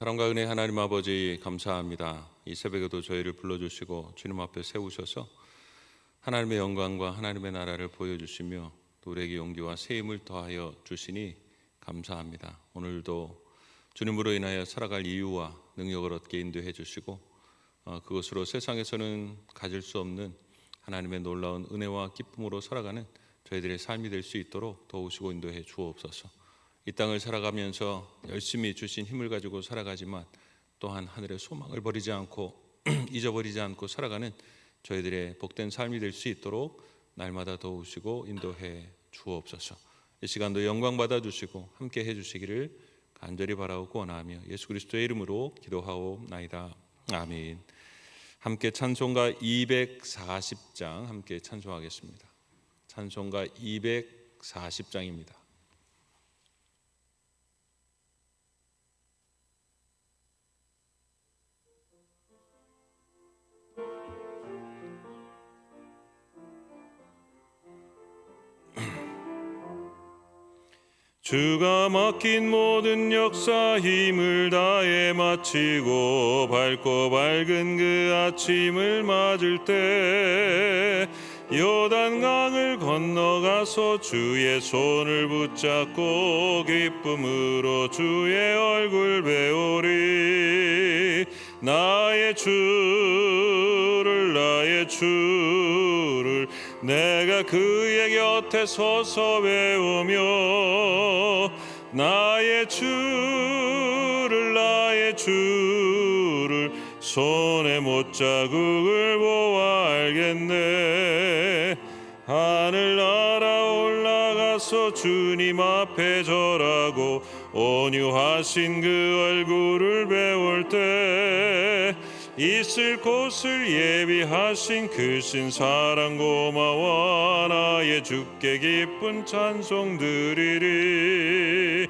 사랑과 은혜 하나님 아버지 감사합니다. 이 새벽에도 저희를 불러주시고 주님 앞에 세우셔서 하나님의 영광과 하나님의 나라를 보여주시며 또 우리에게 용기와 새 힘을 더하여 주시니 감사합니다. 오늘도 주님으로 인하여 살아갈 이유와 능력을 얻게 인도해 주시고 그것으로 세상에서는 가질 수 없는 하나님의 놀라운 은혜와 기쁨으로 살아가는 저희들의 삶이 될 수 있도록 도우시고 인도해 주옵소서. 이 땅을 살아가면서 열심히 주신 힘을 가지고 살아가지만 또한 하늘의 소망을 버리지 않고 잊어버리지 않고 살아가는 저희들의 복된 삶이 될 수 있도록 날마다 도우시고 인도해 주옵소서. 이 시간도 영광 받아주시고 함께 해주시기를 간절히 바라고 원하며 예수 그리스도의 이름으로 기도하옵나이다. 아멘. 함께 찬송가 240장 함께 찬송하겠습니다. 찬송가 240장입니다. 주가 맡긴 모든 역사 힘을 다해 마치고 밝고 밝은 그 아침을 맞을 때 요단강을 건너가서 주의 손을 붙잡고 기쁨으로 주의 얼굴 배우리. 나의 주를 내가 그의 곁에 서서 배우며 나의 주를 손에 못자국을 보아 알겠네. 하늘 날아 올라가서 주님 앞에 절하고 온유하신 그 얼굴을 배울 때 있을 곳을 예비하신 크신 사랑 고마워 나의 주께 기쁜 찬송 드리리.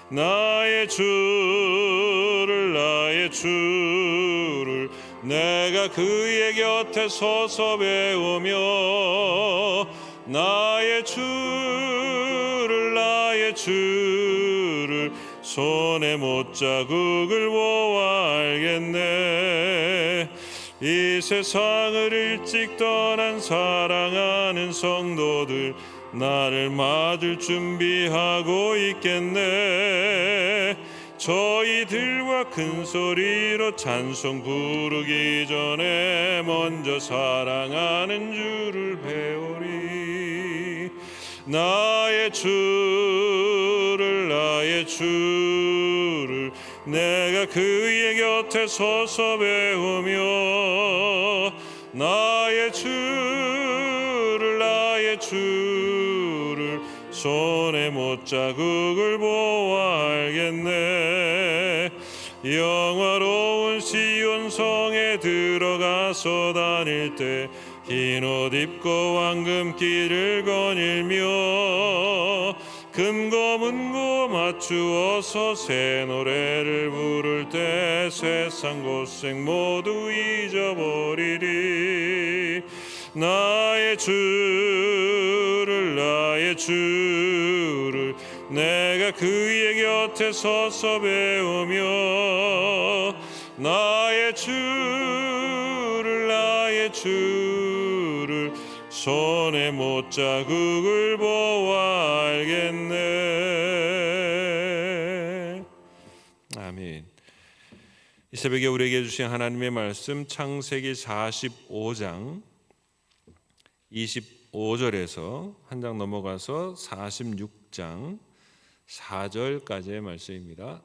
나의 주를 내가 그의 곁에 서서 배우며 나의 주를 손에 못자국을 보아 알겠네. 이 세상을 일찍 떠난 사랑하는 성도들 나를 맞을 준비하고 있겠네. 저희들과 큰 소리로 찬송 부르기 전에 먼저 사랑하는 주를 배우리. 나의 주를 내가 그의 곁에 서서 배우며 나의 주를 손에 못자국을 보아 알겠네. 영화로운 시온 성에 들어가서 다닐 때 흰 옷 입고 황금길을 거닐며 금고 문고 맞추어서 새 노래를 부를 때 세상 고생 모두 잊어버리리. 나의 주를 내가 그의 곁에 서서 배우며 나의 주를 손에 못자국을 보아 알겠네. 아멘. 이 새벽에 우리에게 주신 하나님의 말씀 창세기 45장 25절에서 한 장 넘어가서 46장 4절까지의 말씀입니다.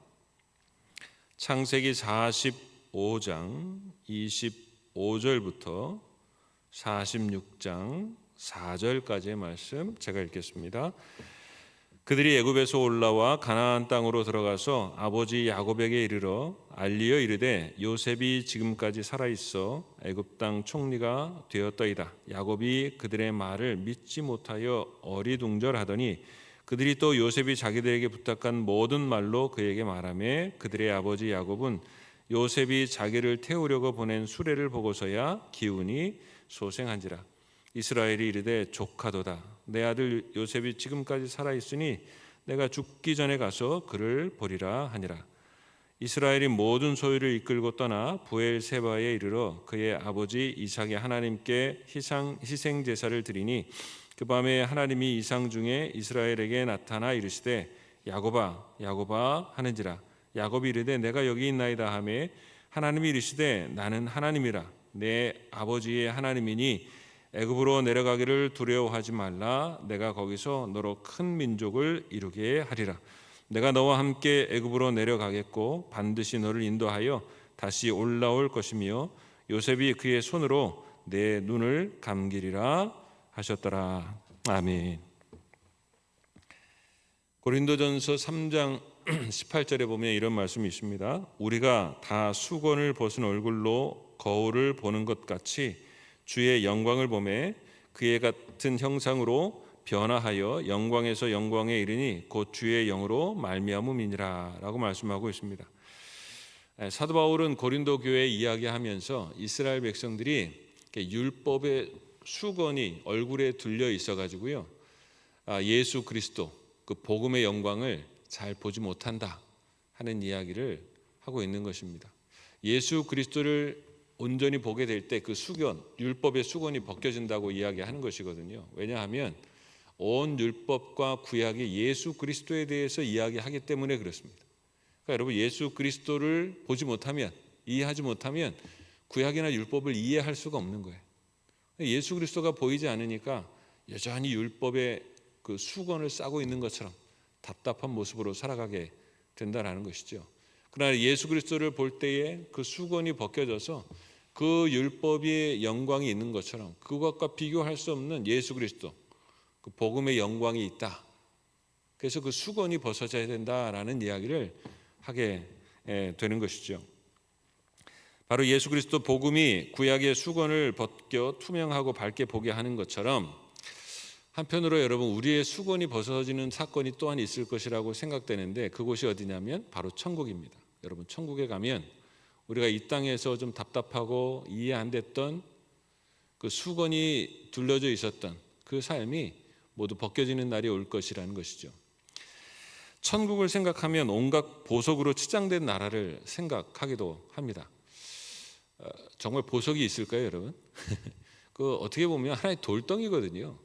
창세기 45장 25절부터 46장 4절까지의 말씀 제가 읽겠습니다. 그들이 애굽에서 올라와 가나안 땅으로 들어가서 아버지 야곱에게 이르러 알리어 이르되 요셉이 지금까지 살아있어 애굽 땅 총리가 되었더이다. 야곱이 그들의 말을 믿지 못하여 어리둥절하더니 그들이 또 요셉이 자기들에게 부탁한 모든 말로 그에게 말하며 그들의 아버지 야곱은 요셉이 자기를 태우려고 보낸 수레를 보고서야 기운이 소생한지라. 이스라엘이 이르되 조카도다. 내 아들 요셉이 지금까지 살아있으니 내가 죽기 전에 가서 그를 보리라 하니라. 이스라엘이 모든 소유를 이끌고 떠나 부엘세바에 이르러 그의 아버지 이삭의 하나님께 희생 제사를 드리니 그 밤에 하나님이 이상 중에 이스라엘에게 나타나 이르시되 야곱아 야곱아 하는지라. 야곱이 이르되 내가 여기 있나이다 하매 하나님이 이르시되 나는 하나님이라 내 아버지의 하나님이니 애굽으로 내려가기를 두려워하지 말라. 내가 거기서 너로 큰 민족을 이루게 하리라. 내가 너와 함께 애굽으로 내려가겠고 반드시 너를 인도하여 다시 올라올 것이며 요셉이 그의 손으로 내 눈을 감기리라 하셨더라. 아멘. 고린도전서 3장 18절에 보면 이런 말씀이 있습니다. 우리가 다 수건을 벗은 얼굴로 거울을 보는 것 같이 주의 영광을 보매 그의 같은 형상으로 변화하여 영광에서 영광에 이르니 곧 주의 영으로 말미암음이니라 라고 말씀하고 있습니다. 사도 바울은 고린도 교회에 이야기하면서 이스라엘 백성들이 율법의 수건이 얼굴에 둘려 있어가지고요, 예수 그리스도 그 복음의 영광을 잘 보지 못한다 하는 이야기를 하고 있는 것입니다. 예수 그리스도를 온전히 보게 될 때 그 수건, 율법의 수건이 벗겨진다고 이야기하는 것이거든요. 왜냐하면 온 율법과 구약이 예수 그리스도에 대해서 이야기하기 때문에 그렇습니다. 그러니까 여러분, 예수 그리스도를 보지 못하면, 이해하지 못하면 구약이나 율법을 이해할 수가 없는 거예요. 예수 그리스도가 보이지 않으니까 여전히 율법의 그 수건을 싸고 있는 것처럼 답답한 모습으로 살아가게 된다라는 것이죠. 그러나 예수 그리스도를 볼 때에 그 수건이 벗겨져서 그 율법의 영광이 있는 것처럼 그것과 비교할 수 없는 예수 그리스도 그 복음의 영광이 있다. 그래서 그 수건이 벗어져야 된다라는 이야기를 하게 되는 것이죠. 바로 예수 그리스도 복음이 구약의 수건을 벗겨 투명하고 밝게 보게 하는 것처럼 한편으로 여러분, 우리의 수건이 벗어지는 사건이 또한 있을 것이라고 생각되는데 그곳이 어디냐면 바로 천국입니다. 여러분, 천국에 가면 우리가 이 땅에서 좀 답답하고 이해 안 됐던 그 수건이 둘러져 있었던 그 삶이 모두 벗겨지는 날이 올 것이라는 것이죠. 천국을 생각하면 온갖 보석으로 치장된 나라를 생각하기도 합니다. 정말 보석이 있을까요, 여러분? 그 어떻게 보면 하나의 돌덩이거든요.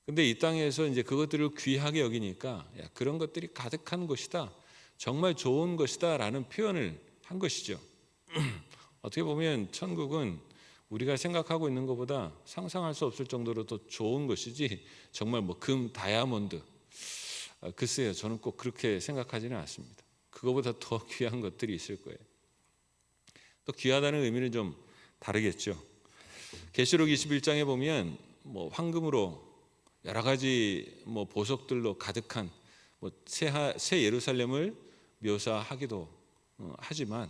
근데 이 땅에서 이제 그것들을 귀하게 여기니까 야, 그런 것들이 가득한 것이다, 정말 좋은 것이다라는 표현을 한 것이죠. 어떻게 보면 천국은 우리가 생각하고 있는 것보다 상상할 수 없을 정도로 더 좋은 것이지 정말 뭐 금, 다이아몬드, 글쎄요, 저는 꼭 그렇게 생각하지는 않습니다. 그거보다 더 귀한 것들이 있을 거예요. 또 귀하다는 의미는 좀 다르겠죠. 계시록 21장에 보면 뭐 황금으로 여러 가지 뭐 보석들로 가득한 뭐 새 예루살렘을 묘사하기도 하지만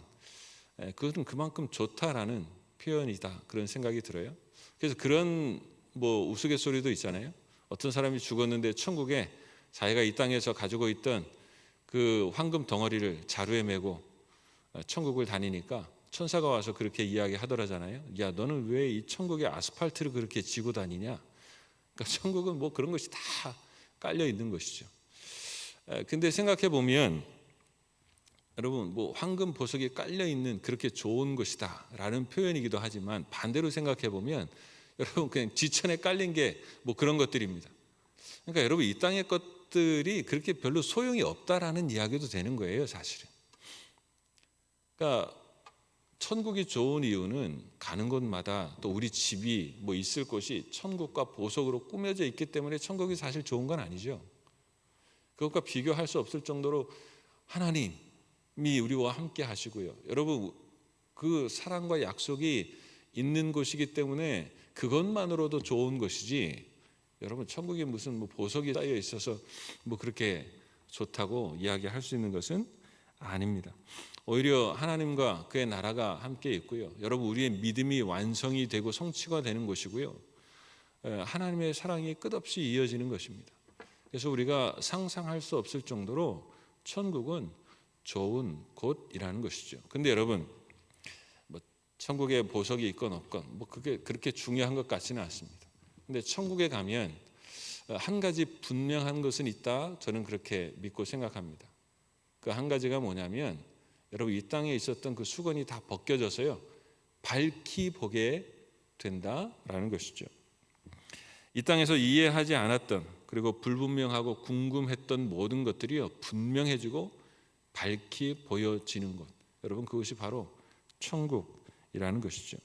그것은 그만큼 좋다라는 표현이다, 그런 생각이 들어요. 그래서 그런 뭐 우스갯소리도 있잖아요. 어떤 사람이 죽었는데 천국에 자기가 이 땅에서 가지고 있던 그 황금 덩어리를 자루에 메고 천국을 다니니까 천사가 와서 그렇게 이야기하더라잖아요. 야, 너는 왜 이 천국의 아스팔트를 그렇게 지고 다니냐? 그러니까 천국은 뭐 그런 것이 다 깔려 있는 것이죠. 근데 생각해 보면 여러분, 뭐 황금 보석이 깔려 있는 그렇게 좋은 것이다라는 표현이기도 하지만 반대로 생각해 보면 여러분, 그냥 지천에 깔린 게 뭐 그런 것들입니다. 그러니까 여러분, 이 땅의 것들이 그렇게 별로 소용이 없다라는 이야기도 되는 거예요, 사실은. 그러니까 천국이 좋은 이유는 가는 곳마다 또 우리 집이 뭐 있을 곳이 천국과 보석으로 꾸며져 있기 때문에 천국이 사실 좋은 건 아니죠. 그것과 비교할 수 없을 정도로 하나님이 우리와 함께 하시고요, 여러분, 그 사랑과 약속이 있는 곳이기 때문에 그것만으로도 좋은 것이지, 여러분, 천국에 무슨 뭐 보석이 쌓여 있어서 뭐 그렇게 좋다고 이야기할 수 있는 것은 아닙니다. 오히려 하나님과 그의 나라가 함께 있고요, 여러분, 우리의 믿음이 완성이 되고 성취가 되는 곳이고요, 하나님의 사랑이 끝없이 이어지는 것입니다. 그래서 우리가 상상할 수 없을 정도로 천국은 좋은 곳이라는 것이죠. 근데 여러분, 뭐 천국에 보석이 있건 없건 뭐 그게 그렇게 중요한 것 같지는 않습니다. 근데 천국에 가면 한 가지 분명한 것은 있다, 저는 그렇게 믿고 생각합니다. 그 한 가지가 뭐냐면 여러분 이 땅에 있었던 그 수건이 다 벗겨져서요 밝히 보게 된다라는 것이죠. 이 땅에서 이해하지 않았던 그리고 불분명하고 궁금했던 모든 것들이요 분명해지고 밝히 보여지는 것, 여러분 그것이 바로 천국이라는 것이죠.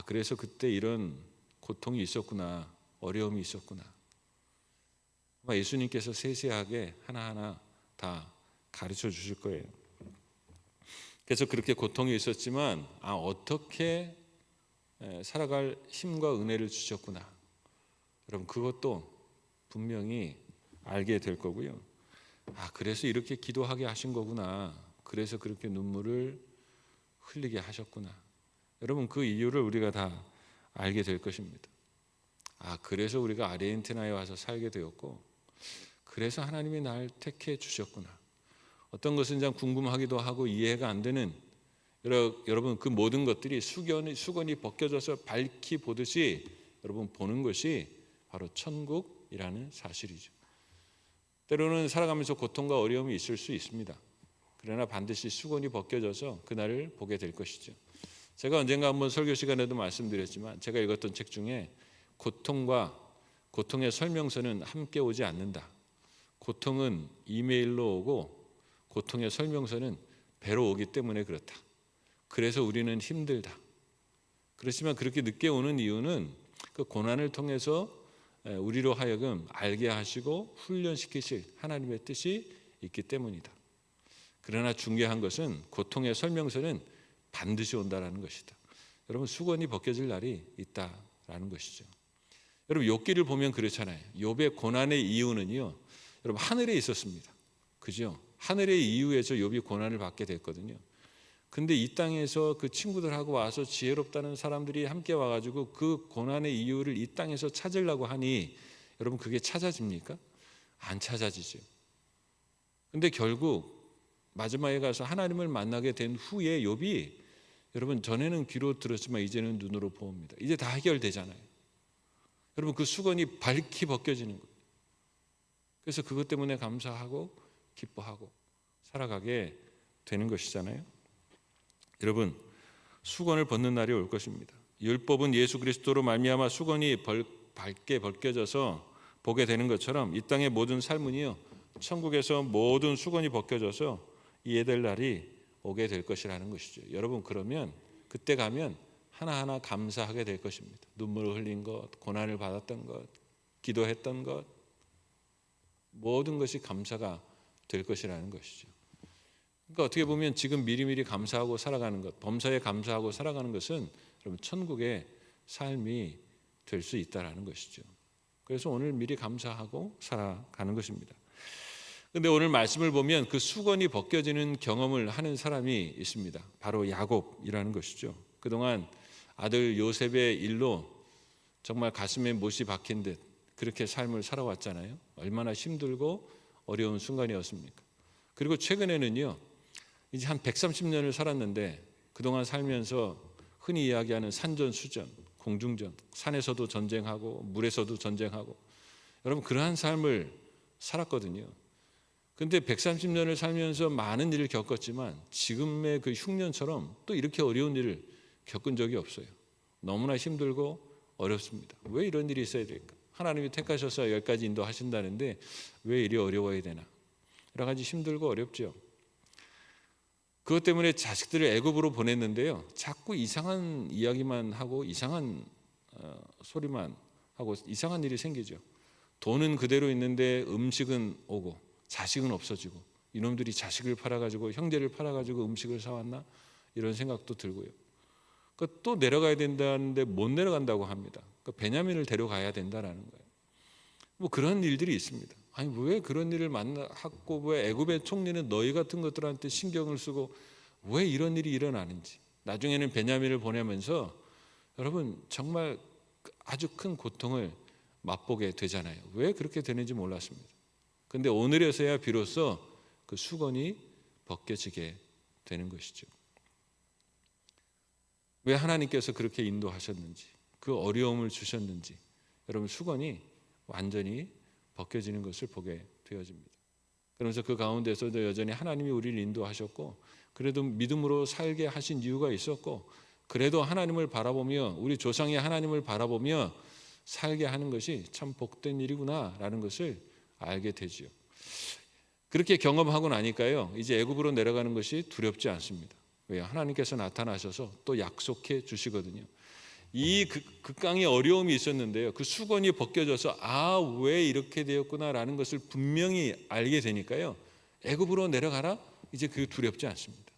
그래서 그때 이런 고통이 있었구나, 어려움이 있었구나. 예수님께서 세세하게 하나하나 다 가르쳐 주실 거예요. 그래서 그렇게 고통이 있었지만 어떻게 살아갈 힘과 은혜를 주셨구나. 여러분 그것도 분명히 알게 될 거고요. 그래서 이렇게 기도하게 하신 거구나. 그래서 그렇게 눈물을 흘리게 하셨구나. 여러분 그 이유를 우리가 다 알게 될 것입니다. 그래서 우리가 아르헨티나에 와서 살게 되었고, 그래서 하나님이 날 택해 주셨구나. 어떤 것은 참 궁금하기도 하고 이해가 안 되는 여러분 그 모든 것들이 수건이 벗겨져서 밝히 보듯이 여러분 보는 것이 바로 천국이라는 사실이죠. 때로는 살아가면서 고통과 어려움이 있을 수 있습니다. 그러나 반드시 수건이 벗겨져서 그날을 보게 될 것이죠. 제가 언젠가 한번 설교 시간에도 말씀드렸지만 제가 읽었던 책 중에 고통과 고통의 설명서는 함께 오지 않는다. 고통은 이메일로 오고 고통의 설명서는 배로 오기 때문에 그렇다. 그래서 우리는 힘들다. 그렇지만 그렇게 늦게 오는 이유는 그 고난을 통해서 우리로 하여금 알게 하시고 훈련시키실 하나님의 뜻이 있기 때문이다. 그러나 중요한 것은 고통의 설명서는 반드시 온다라는 것이다. 여러분 수건이 벗겨질 날이 있다라는 것이죠. 여러분 욥기를 보면 그렇잖아요. 욥의 고난의 이유는요, 여러분 하늘에 있었습니다. 그죠? 하늘의 이유에서 욥이 고난을 받게 됐거든요. 근데 이 땅에서 그 친구들하고 와서 지혜롭다는 사람들이 함께 와가지고 그 고난의 이유를 이 땅에서 찾으려고 하니 여러분 그게 찾아집니까? 안 찾아지죠. 근데 결국 마지막에 가서 하나님을 만나게 된 후에 욥이 여러분 전에는 귀로 들었지만 이제는 눈으로 보옵니다. 이제 다 해결되잖아요. 여러분 그 수건이 밝히 벗겨지는 거예요. 그래서 그것 때문에 감사하고 기뻐하고 살아가게 되는 것이잖아요. 여러분 수건을 벗는 날이 올 것입니다. 율법은 예수 그리스도로 말미암아 수건이 밝게 벗겨져서 보게 되는 것처럼 이 땅의 모든 삶은요 천국에서 모든 수건이 벗겨져서 이해될 날이 오게 될 것이라는 것이죠. 여러분 그러면 그때 가면 하나하나 감사하게 될 것입니다. 눈물을 흘린 것, 고난을 받았던 것, 기도했던 것, 모든 것이 감사가 될 것이라는 것이죠. 그러니까 어떻게 보면 지금 미리미리 감사하고 살아가는 것, 범사에 감사하고 살아가는 것은 여러분 천국의 삶이 될 수 있다라는 것이죠. 그래서 오늘 미리 감사하고 살아가는 것입니다. 그런데 오늘 말씀을 보면 그 수건이 벗겨지는 경험을 하는 사람이 있습니다. 바로 야곱이라는 것이죠. 그동안 아들 요셉의 일로 정말 가슴에 못이 박힌 듯 그렇게 삶을 살아왔잖아요. 얼마나 힘들고 어려운 순간이었습니까? 그리고 최근에는요, 이제 한 130년을 살았는데 그동안 살면서 흔히 이야기하는 산전수전, 공중전, 산에서도 전쟁하고 물에서도 전쟁하고 여러분 그러한 삶을 살았거든요. 근데 130년을 살면서 많은 일을 겪었지만 지금의 그 흉년처럼 또 이렇게 어려운 일을 겪은 적이 없어요. 너무나 힘들고 어렵습니다. 왜 이런 일이 있어야 될까? 하나님이 택하셔서 여기까지 인도하신다는데 왜 이리 어려워야 되나? 여러 가지 힘들고 어렵죠. 그것 때문에 자식들을 애굽으로 보냈는데요. 자꾸 이상한 이야기만 하고 이상한 소리만 하고 이상한 일이 생기죠. 돈은 그대로 있는데 음식은 오고 자식은 없어지고 이놈들이 자식을 팔아가지고 형제를 팔아가지고 음식을 사왔나 이런 생각도 들고요. 또 내려가야 된다는데 못 내려간다고 합니다. 베냐민을 데려가야 된다라는 거예요. 뭐 그런 일들이 있습니다. 아니 왜 그런 일을 만나고 왜 애굽의 총리는 너희 같은 것들한테 신경을 쓰고 왜 이런 일이 일어나는지. 나중에는 베냐민을 보내면서 여러분 정말 아주 큰 고통을 맛보게 되잖아요. 왜 그렇게 되는지 몰랐습니다. 그런데 오늘에서야 비로소 그 수건이 벗겨지게 되는 것이죠. 왜 하나님께서 그렇게 인도하셨는지, 그 어려움을 주셨는지 여러분 수건이 완전히 벗겨지는 것을 보게 되어집니다. 그러면서 그 가운데서도 여전히 하나님이 우리를 인도하셨고, 그래도 믿음으로 살게 하신 이유가 있었고, 그래도 하나님을 바라보며, 우리 조상의 하나님을 바라보며 살게 하는 것이 참 복된 일이구나라는 것을 알게 되지요. 그렇게 경험하고 나니까요, 이제 애굽으로 내려가는 것이 두렵지 않습니다. 왜요? 하나님께서 나타나셔서 또 약속해 주시거든요. 이 극강의 어려움이 있었는데요, 그 수건이 벗겨져서 왜 이렇게 되었구나라는 것을 분명히 알게 되니까요, 애굽으로 내려가라, 이제 그게 두렵지 않습니다.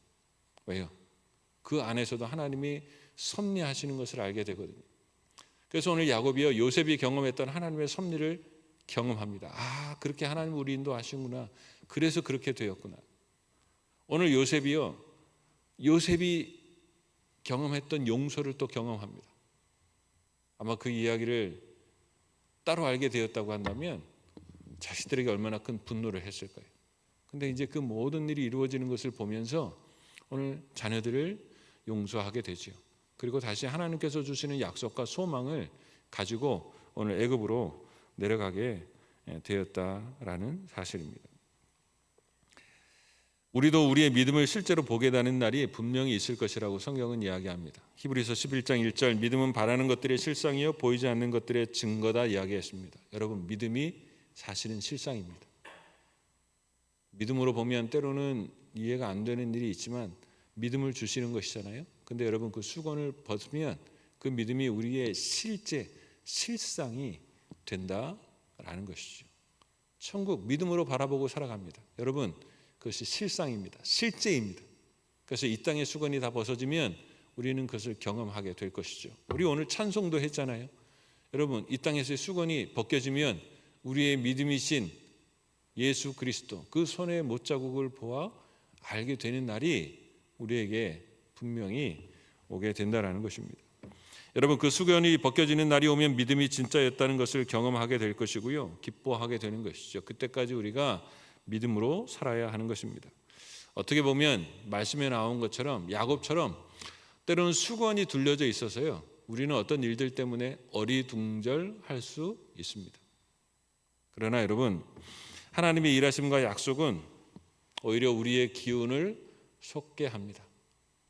왜요? 그 안에서도 하나님이 섭리하시는 것을 알게 되거든요. 그래서 오늘 야곱이요, 요셉이 경험했던 하나님의 섭리를 경험합니다. 그렇게 하나님 우리 인도하시는구나, 그래서 그렇게 되었구나. 오늘 요셉이 경험했던 용서를 또 경험합니다. 아마 그 이야기를 따로 알게 되었다고 한다면 자식들에게 얼마나 큰 분노를 했을 거예요. 근데 이제 그 모든 일이 이루어지는 것을 보면서 오늘 자녀들을 용서하게 되지요. 그리고 다시 하나님께서 주시는 약속과 소망을 가지고 오늘 애굽으로 내려가게 되었다라는 사실입니다. 우리도 우리의 믿음을 실제로 보게 되는 날이 분명히 있을 것이라고 성경은 이야기합니다. 히브리서 11장 1절, 믿음은 바라는 것들의 실상이요 보이지 않는 것들의 증거다 이야기했습니다. 여러분, 믿음이 사실은 실상입니다. 믿음으로 보면 때로는 이해가 안 되는 일이 있지만 믿음을 주시는 것이잖아요. 근데 여러분, 그 수건을 벗으면 그 믿음이 우리의 실상이 된다라는 것이죠. 천국 믿음으로 바라보고 살아갑니다. 여러분, 그것이 실상입니다. 실제입니다. 그래서 이 땅의 수건이 다 벗어지면 우리는 그것을 경험하게 될 것이죠. 우리 오늘 찬송도 했잖아요. 여러분, 이 땅에서의 수건이 벗겨지면 우리의 믿음이신 예수 그리스도, 그 손의 못자국을 보아 알게 되는 날이 우리에게 분명히 오게 된다는 것입니다. 여러분, 그 수건이 벗겨지는 날이 오면 믿음이 진짜였다는 것을 경험하게 될 것이고요, 기뻐하게 되는 것이죠. 그때까지 우리가 믿음으로 살아야 하는 것입니다. 어떻게 보면 말씀에 나온 것처럼 야곱처럼 때로는 수건이 둘려져 있어서요, 우리는 어떤 일들 때문에 어리둥절할 수 있습니다. 그러나 여러분, 하나님의 일하심과 약속은 오히려 우리의 기운을 솟게 합니다.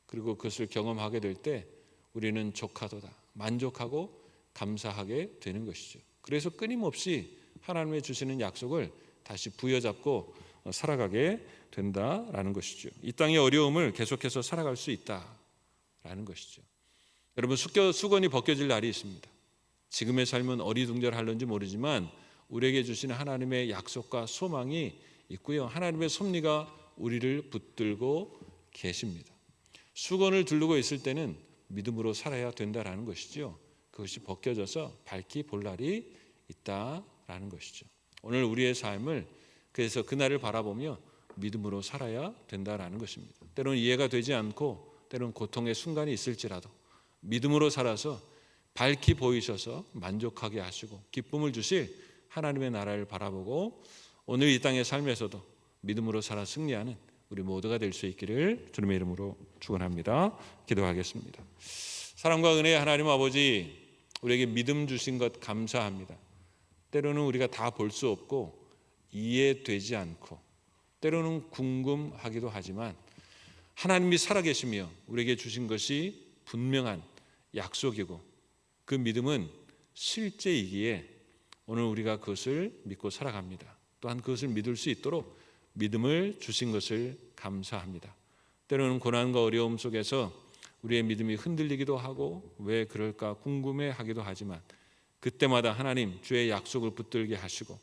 그리고 그것을 경험하게 될 때 우리는 족하도다, 만족하고 감사하게 되는 것이죠. 그래서 끊임없이 하나님의 주시는 약속을 다시 부여잡고 살아가게 된다라는 것이죠. 이 땅의 어려움을 계속해서 살아갈 수 있다라는 것이죠. 여러분, 수건이 벗겨질 날이 있습니다. 지금의 삶은 어리둥절할런지 모르지만 우리에게 주시는 하나님의 약속과 소망이 있고요, 하나님의 섭리가 우리를 붙들고 계십니다. 수건을 두르고 있을 때는 믿음으로 살아야 된다라는 것이죠. 그것이 벗겨져서 밝히 볼 날이 있다라는 것이죠. 오늘 우리의 삶을 그래서 그날을 바라보며 믿음으로 살아야 된다라는 것입니다. 때로는 이해가 되지 않고 때로는 고통의 순간이 있을지라도 믿음으로 살아서 밝히 보이셔서 만족하게 하시고 기쁨을 주실 하나님의 나라를 바라보고 오늘 이 땅의 삶에서도 믿음으로 살아 승리하는 우리 모두가 될 수 있기를 주님의 이름으로 축원합니다. 기도하겠습니다. 사랑과 은혜의 하나님 아버지, 우리에게 믿음 주신 것 감사합니다. 때로는 우리가 다 볼 수 없고 이해되지 않고 때로는 궁금하기도 하지만 하나님이 살아계시며 우리에게 주신 것이 분명한 약속이고 그 믿음은 실제이기에 오늘 우리가 그것을 믿고 살아갑니다. 또한 그것을 믿을 수 있도록 믿음을 주신 것을 감사합니다. 때로는 고난과 어려움 속에서 우리의 믿음이 흔들리기도 하고 왜 그럴까 궁금해하기도 하지만 그때마다 하나님 주의 약속을 붙들게 하시고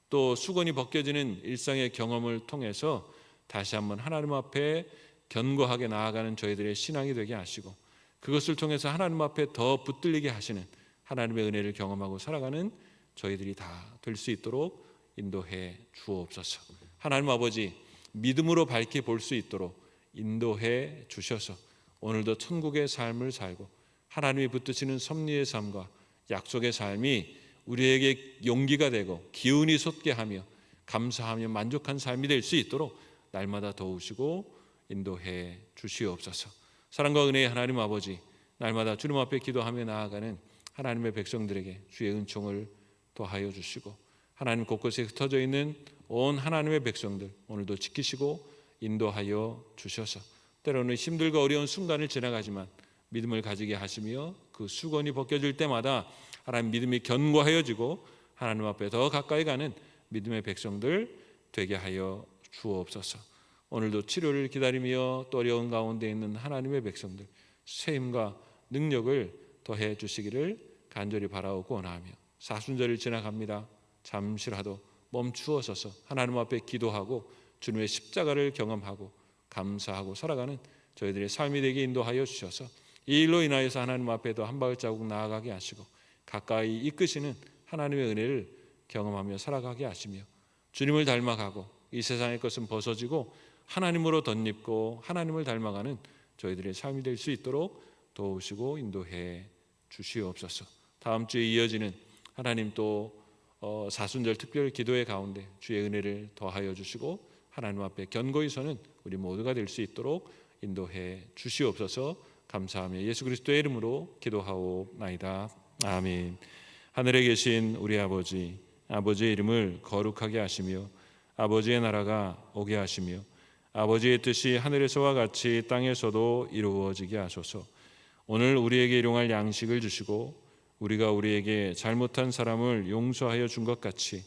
또 수건이 벗겨지는 일상의 경험을 통해서 다시 한번 하나님 앞에 견고하게 나아가는 저희들의 신앙이 되게 하시고 그것을 통해서 하나님 앞에 더 붙들리게 하시는 하나님의 은혜를 경험하고 살아가는 저희들이 다 될 수 있도록 인도해 주옵소서. 하나님 아버지, 믿음으로 밝게 볼 수 있도록 인도해 주셔서 오늘도 천국의 삶을 살고 하나님이 붙드시는 섭리의 삶과 약속의 삶이 우리에게 용기가 되고 기운이 솟게 하며 감사하며 만족한 삶이 될 수 있도록 날마다 도우시고 인도해 주시옵소서. 사랑과 은혜의 하나님 아버지, 날마다 주님 앞에 기도하며 나아가는 하나님의 백성들에게 주의 은총을 더하여 주시고 하나님 곳곳에 흩어져 있는 온 하나님의 백성들 오늘도 지키시고 인도하여 주셔서 때로는 힘들고 어려운 순간을 지나가지만 믿음을 가지게 하시며 그 수건이 벗겨질 때마다 하나님 믿음이 견고하여지고 하나님 앞에 더 가까이 가는 믿음의 백성들 되게 하여 주옵소서. 오늘도 치료를 기다리며 또 어려운 가운데 있는 하나님의 백성들 새 힘과 능력을 더해 주시기를 간절히 바라오고 원하며 사순절을 지나갑니다. 잠시라도 멈추어서서 하나님 앞에 기도하고 주님의 십자가를 경험하고 감사하고 살아가는 저희들의 삶이 되게 인도하여 주셔서 이 일로 인하여서 하나님 앞에도 한 발자국 나아가게 하시고 가까이 이끄시는 하나님의 은혜를 경험하며 살아가게 하시며 주님을 닮아가고 이 세상의 것은 벗어지고 하나님으로 덧입고 하나님을 닮아가는 저희들의 삶이 될 수 있도록 도우시고 인도해 주시옵소서. 다음 주에 이어지는 하나님 또 사순절 특별 기도회 가운데 주의 은혜를 더하여 주시고 하나님 앞에 견고히 서는 우리 모두가 될 수 있도록 인도해 주시옵소서. 감사하며 예수 그리스도의 이름으로 기도하옵나이다. 아멘. 하늘에 계신 우리 아버지, 아버지의 이름을 거룩하게 하시며 아버지의 나라가 오게 하시며 아버지의 뜻이 하늘에서와 같이 땅에서도 이루어지게 하소서. 오늘 우리에게 일용할 양식을 주시고 우리가 우리에게 잘못한 사람을 용서하여 준 것 같이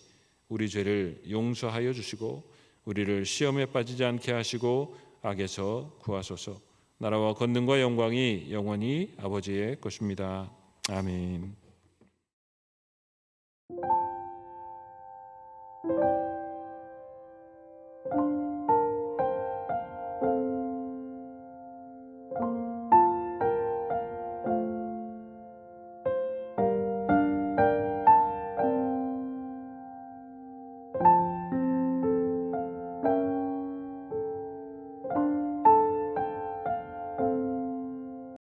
우리 죄를 용서하여 주시고 우리를 시험에 빠지지 않게 하시고 악에서 구하소서. 나라와 권능과 영광이 영원히 아버지의 것입니다. 아멘.